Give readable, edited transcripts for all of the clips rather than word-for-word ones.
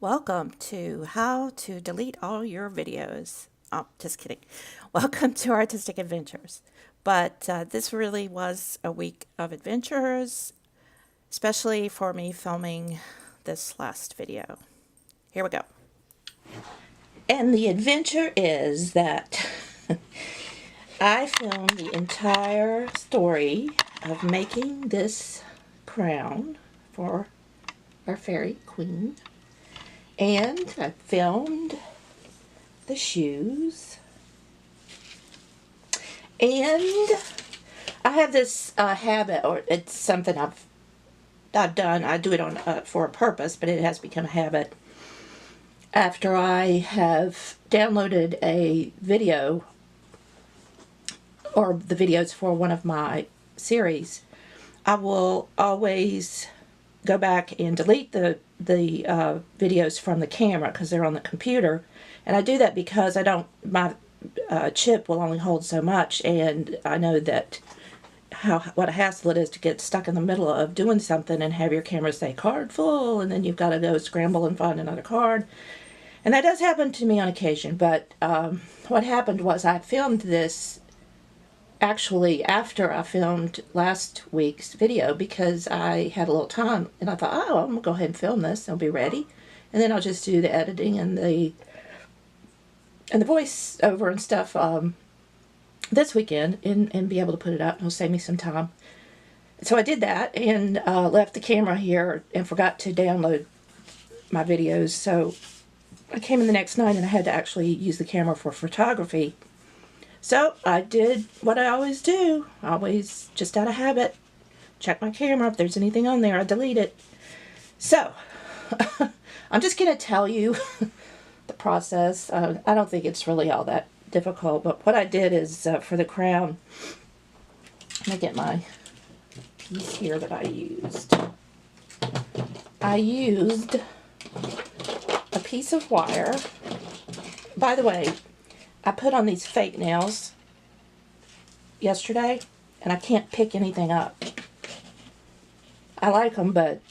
Welcome to How to Delete All Your Videos. Oh, just kidding. Welcome to Artistic Adventures. But this really was a week of adventures, especially for me filming this last video. Here we go. And the adventure is that I filmed the entire story of making this crown for our fairy queen. And I filmed the shoes. And I have this habit, or it's something I've done. I do it on for a purpose, but it has become a habit. After I have downloaded a video, or the videos for one of my series, I will always go back and delete the videos from the camera because they're on the computer, and I do that because my chip will only hold so much, and I know that what a hassle it is to get stuck in the middle of doing something and have your camera say card full, and then you've got to go scramble and find another card. And that does happen to me on occasion, but what happened was I filmed this actually after I filmed last week's video because I had a little time, and I thought, oh, I'm going to go ahead and film this. I'll be ready. And then I'll just do the editing and the voice over and stuff this weekend and be able to put it up, and it'll save me some time. So I did that and left the camera here and forgot to download my videos. So I came in the next night and I had to actually use the camera for photography. So I did what I always do. I always, just out of habit, check my camera. If there's anything on there, I delete it. So I'm just going to tell you the process. I don't think it's really all that difficult, but what I did is for the crown, let me get my piece here that I used. I used a piece of wire. By the way, I put on these fake nails yesterday, and I can't pick anything up. I like them, but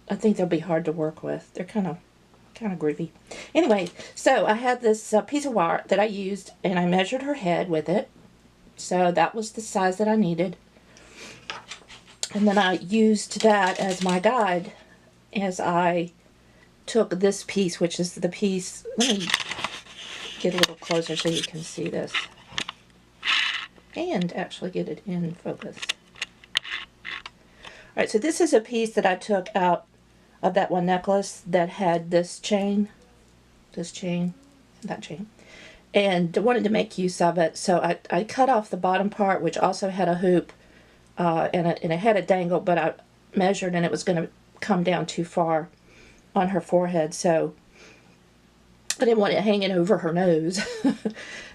I think they'll be hard to work with. They're kind of groovy. Anyway, so I had this piece of wire that I used, and I measured her head with it. So that was the size that I needed. And then I used that as my guide as I took this piece, which is the piece, let me get a little closer so you can see this and actually get it in focus. Alright, so this is a piece that I took out of that one necklace that had that chain, and I wanted to make use of it, so I cut off the bottom part, which also had a hoop, and it had a dangle, but I measured and it was going to come down too far on her forehead, so I didn't want it hanging over her nose.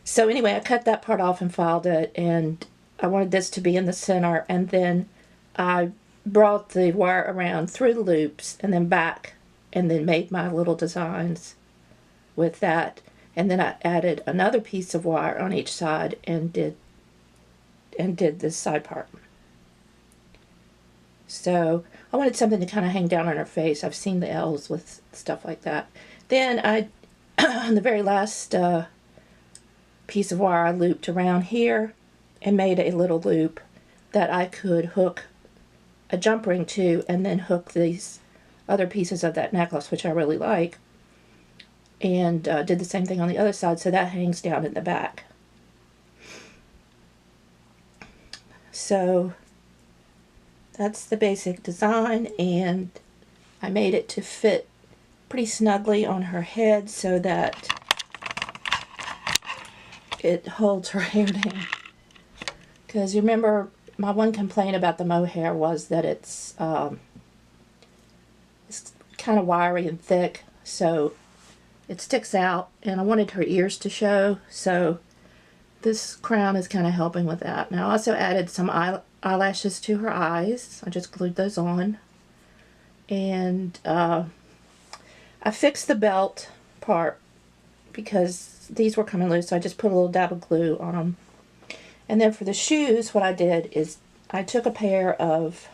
So anyway, I cut that part off and filed it, and I wanted this to be in the center, and then I brought the wire around through the loops and then back, and then made my little designs with that. And then I added another piece of wire on each side and did this side part. So I wanted something to kind of hang down on her face. I've seen the L's with stuff like that. Then on the very last piece of wire, I looped around here and made a little loop that I could hook a jump ring to, and then hook these other pieces of that necklace, which I really like, and did the same thing on the other side, so that hangs down in the back. So that's the basic design, and I made it to fit pretty snugly on her head so that it holds her hair down. Because you remember, my one complaint about the mohair was that it's kind of wiry and thick, so it sticks out, and I wanted her ears to show, so this crown is kind of helping with that. Now I also added some eyelashes to her eyes. I just glued those on, and I fixed the belt part because these were coming loose, so I just put a little dab of glue on them. And then for the shoes, what I did is I took a pair of,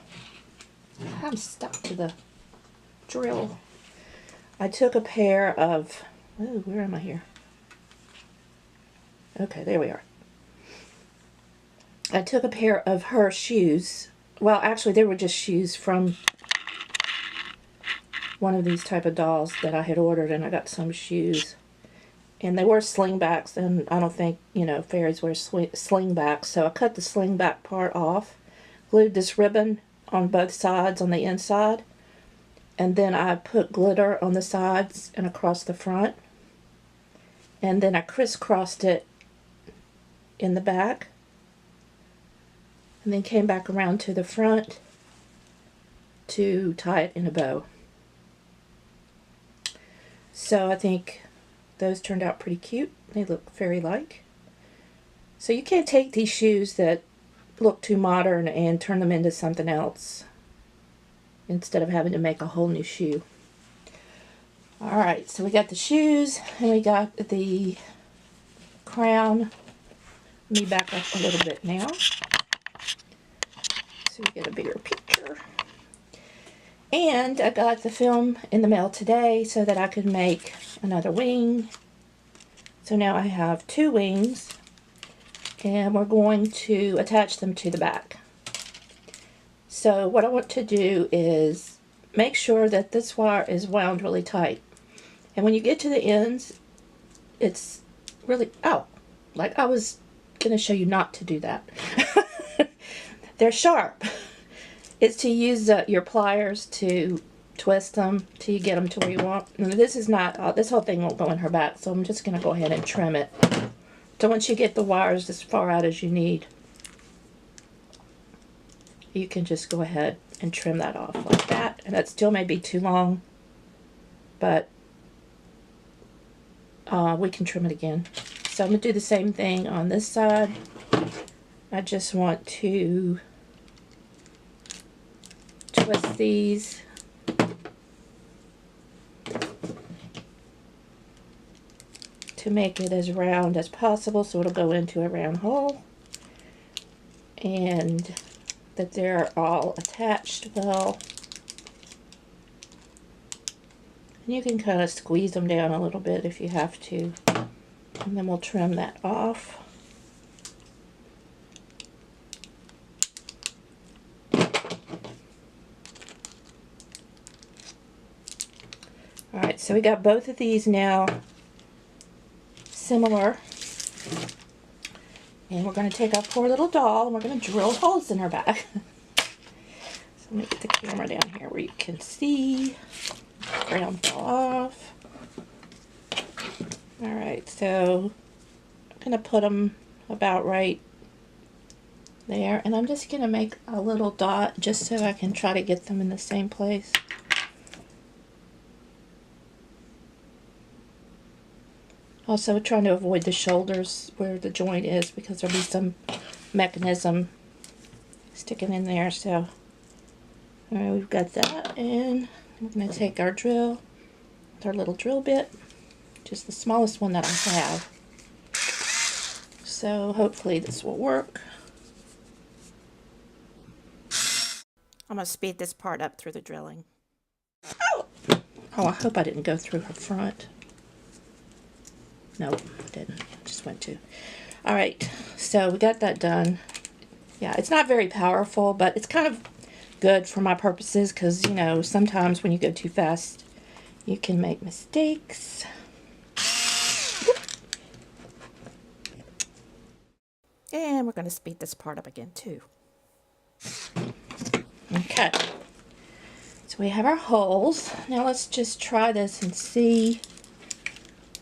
I'm stuck to the drill. I took a pair of, oh, where am I here? Okay, there we are. I took a pair of her shoes. Well, actually, they were just shoes from one of these type of dolls that I had ordered, and I got some shoes. And they were slingbacks, and I don't think, you know, fairies wear slingbacks. So I cut the slingback part off, glued this ribbon on both sides on the inside, and then I put glitter on the sides and across the front. And then I crisscrossed it in the back, and then came back around to the front to tie it in a bow. So I think those turned out pretty cute. They look fairy-like. So you can't take these shoes that look too modern and turn them into something else instead of having to make a whole new shoe. Alright, so we got the shoes and we got the crown. Let me back up a little bit now so we get a bigger picture. And I got the film in the mail today so that I could make another wing. So now I have 2 wings, and we're going to attach them to the back. So what I want to do is make sure that this wire is wound really tight. And when you get to the ends, it's really, oh, like I was going to show you not to do that. They're sharp. It's to use your pliers to twist them till you get them to where you want. And this is not, this whole thing won't go in her back, so I'm just going to go ahead and trim it. So once you get the wires as far out as you need, you can just go ahead and trim that off like that. And that still may be too long, but we can trim it again. So I'm going to do the same thing on this side. I just want to twist these to make it as round as possible so it'll go into a round hole, and that they're all attached well. And you can kind of squeeze them down a little bit if you have to, and then we'll trim that off. Alright, so we got both of these now similar. And we're going to take our poor little doll and we're going to drill holes in her back. So let me get the camera down here where you can see. Ground fall off. Alright, so I'm going to put them about right there. And I'm just going to make a little dot just so I can try to get them in the same place. Also trying to avoid the shoulders where the joint is because there'll be some mechanism sticking in there. So alright, we've got that, and we're going to take our drill with our little drill bit, just the smallest one that I have. So hopefully this will work. I'm going to speed this part up through the drilling. Oh, I hope I didn't go through her front. Nope, didn't. Just went to. Alright, so we got that done. Yeah, it's not very powerful, but it's kind of good for my purposes because, you know, sometimes when you go too fast, you can make mistakes. And we're going to speed this part up again, too. Okay. So we have our holes. Now let's just try this and see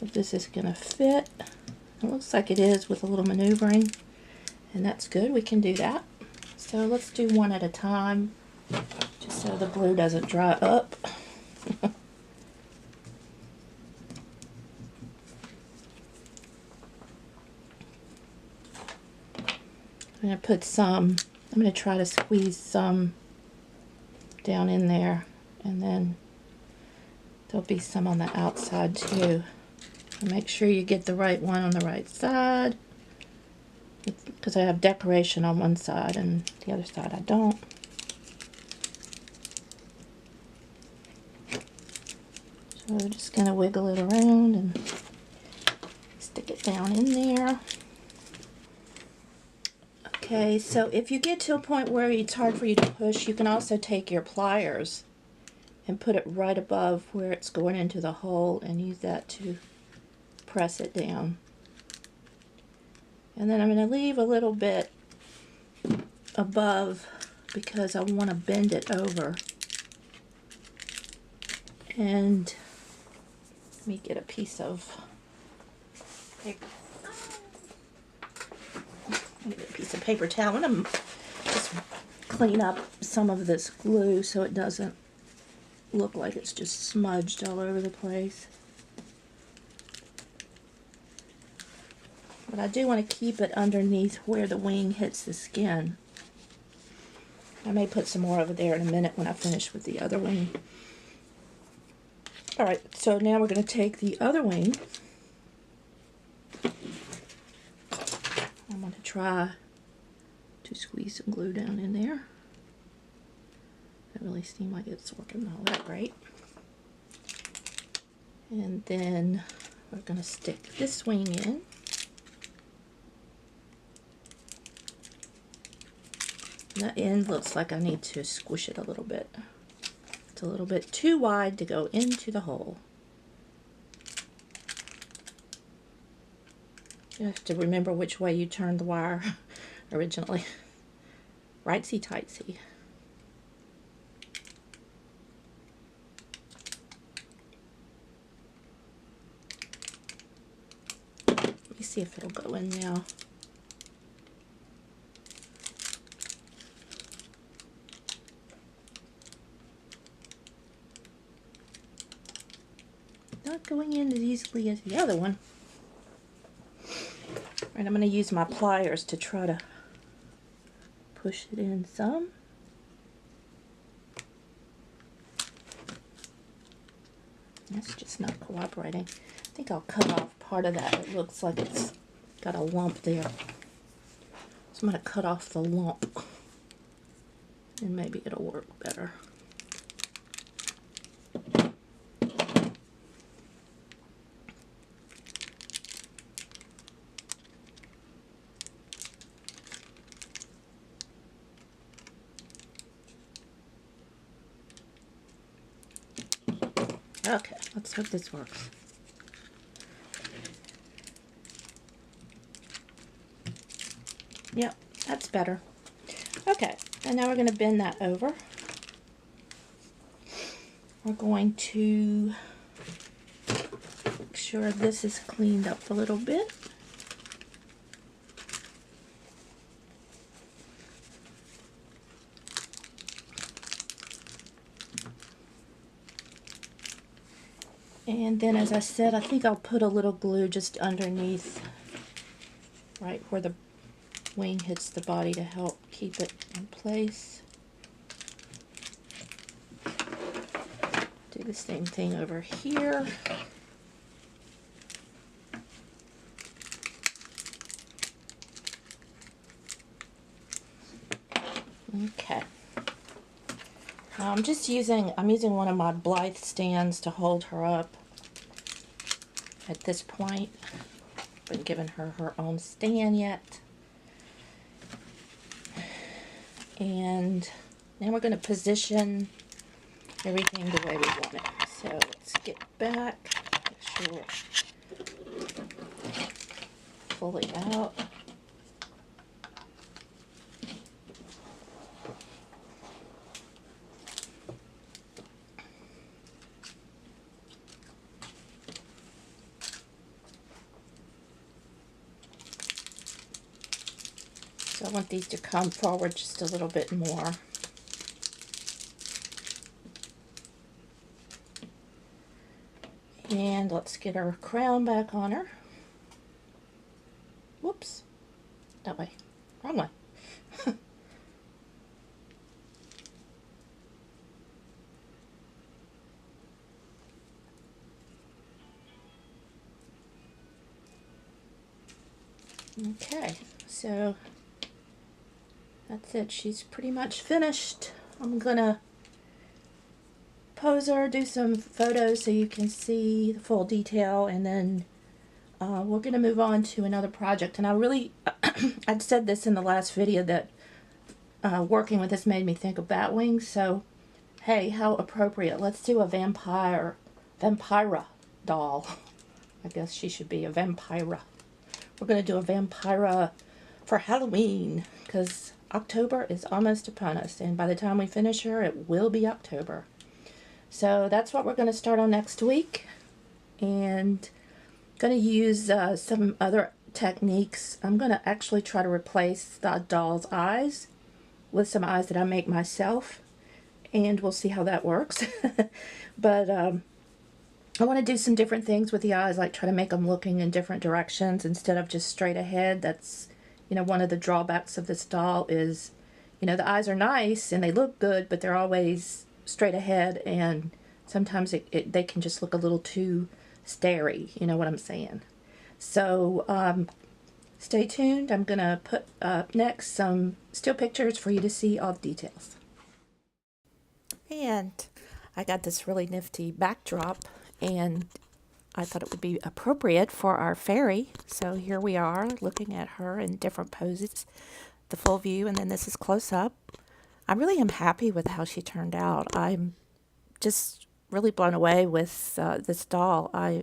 if this is going to fit. It looks like it is with a little maneuvering, and that's good. We can do that. So let's do one at a time, just so the glue doesn't dry up. I'm going to put some, I'm going to try to squeeze some down in there, and then there'll be some on the outside too. Make sure you get the right one on the right side, because I have decoration on one side and the other side I don't. So we're just going to wiggle it around and stick it down in there. Okay, so if you get to a point where it's hard for you to push, you can also take your pliers and put it right above where it's going into the hole and use that to press it down. And then I'm going to leave a little bit above because I want to bend it over. And let me get a piece of paper. Let me get a piece of paper towel. I'm going to just clean up some of this glue so it doesn't look like it's just smudged all over the place. But I do want to keep it underneath where the wing hits the skin. I may put some more over there in a minute when I finish with the other wing. Alright, so now we're going to take the other wing. I'm going to try to squeeze some glue down in there. Doesn't really seem like it's working all that great. And then we're going to stick this wing in. The end looks like I need to squish it a little bit. It's a little bit too wide to go into the hole. You have to remember which way you turned the wire originally. Rightsy tightsy. Let me see if it'll go in now. Not going in as easily as the other one. Right, I'm going to use my pliers to try to push it in some. That's just not cooperating. I think I'll cut off part of that. It looks like it's got a lump there. So I'm going to cut off the lump and maybe it'll work better. Okay, let's hope this works. Yep, that's better. Okay, and now we're going to bend that over. We're going to make sure this is cleaned up a little bit. And then, as I said, I think I'll put a little glue just underneath, right where the wing hits the body to help keep it in place. Do the same thing over here. Okay. Now I'm using one of my Blythe stands to hold her up at this point. I haven't given her her own stand yet. And now we're going to position everything the way we want it. So let's get back, make sure we're fully out. So I want these to come forward just a little bit more. And let's get our crown back on her. Whoops. That way. Wrong way. Okay, so that's it. She's pretty much finished. I'm gonna pose her, do some photos so you can see the full detail, and then we're going to move on to another project. And I really, I'd said this in the last video that working with this made me think of Batwings, so hey, how appropriate. Let's do a vampira doll. I guess she should be a vampira. We're going to do a vampira for Halloween, because October is almost upon us, and by the time we finish her, it will be October. So that's what we're going to start on next week, and going to use some other techniques. I'm going to actually try to replace the doll's eyes with some eyes that I make myself, and we'll see how that works. But I want to do some different things with the eyes, like try to make them looking in different directions instead of just straight ahead. That's, you know, one of the drawbacks of this doll is, you know, the eyes are nice and they look good, but they're always straight ahead, and sometimes they can just look a little too starey, you know what I'm saying. So stay tuned. I'm going to put up next some still pictures for you to see all the details. And I got this really nifty backdrop, and I thought it would be appropriate for our fairy. So here we are looking at her in different poses, the full view, and then this is close up. I really am happy with how she turned out. I'm just really blown away with this doll. I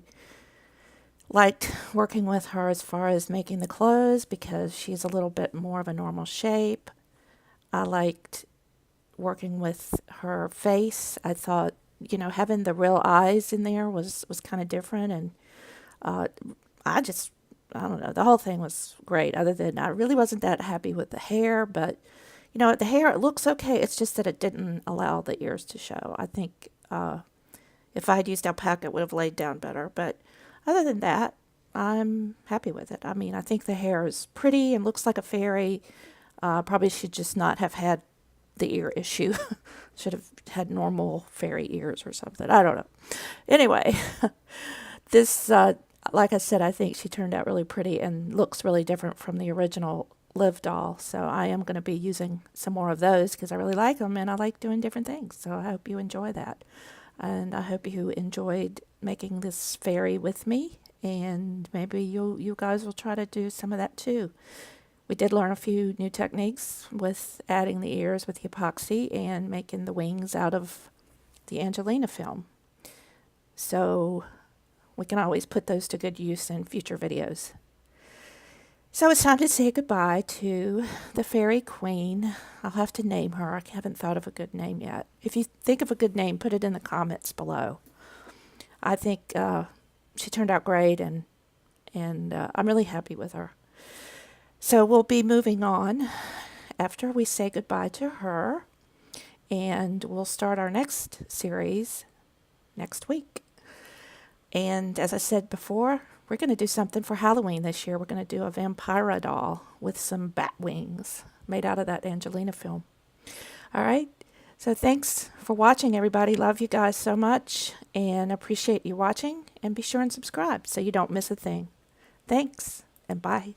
liked working with her as far as making the clothes because she's a little bit more of a normal shape. I liked working with her face. I thought, you know, having the real eyes in there was kind of different, and I don't know, the whole thing was great, other than I really wasn't that happy with the hair. But you know, the hair, it looks okay, it's just that it didn't allow the ears to show. I think if I had used alpaca, it would have laid down better, but other than that, I'm happy with it. I mean, I think the hair is pretty and looks like a fairy. Probably should just not have had the ear issue. Should have had normal fairy ears or something. I don't know. Anyway, this, like I said, I think she turned out really pretty and looks really different from the original Liv doll. So I am going to be using some more of those because I really like them and I like doing different things. So I hope you enjoy that. And I hope you enjoyed making this fairy with me. And maybe you guys will try to do some of that too. We did learn a few new techniques with adding the ears with the epoxy and making the wings out of the Angelina film. So we can always put those to good use in future videos. So it's time to say goodbye to the Fairy Queen. I'll have to name her. I haven't thought of a good name yet. If you think of a good name, put it in the comments below. I think she turned out great, and I'm really happy with her. So we'll be moving on after we say goodbye to her, and we'll start our next series next week. And as I said before, we're going to do something for Halloween this year. We're going to do a vampira doll with some bat wings made out of that Angelina film. All right. So thanks for watching, everybody. Love you guys so much and appreciate you watching. And be sure and subscribe so you don't miss a thing. Thanks, and bye.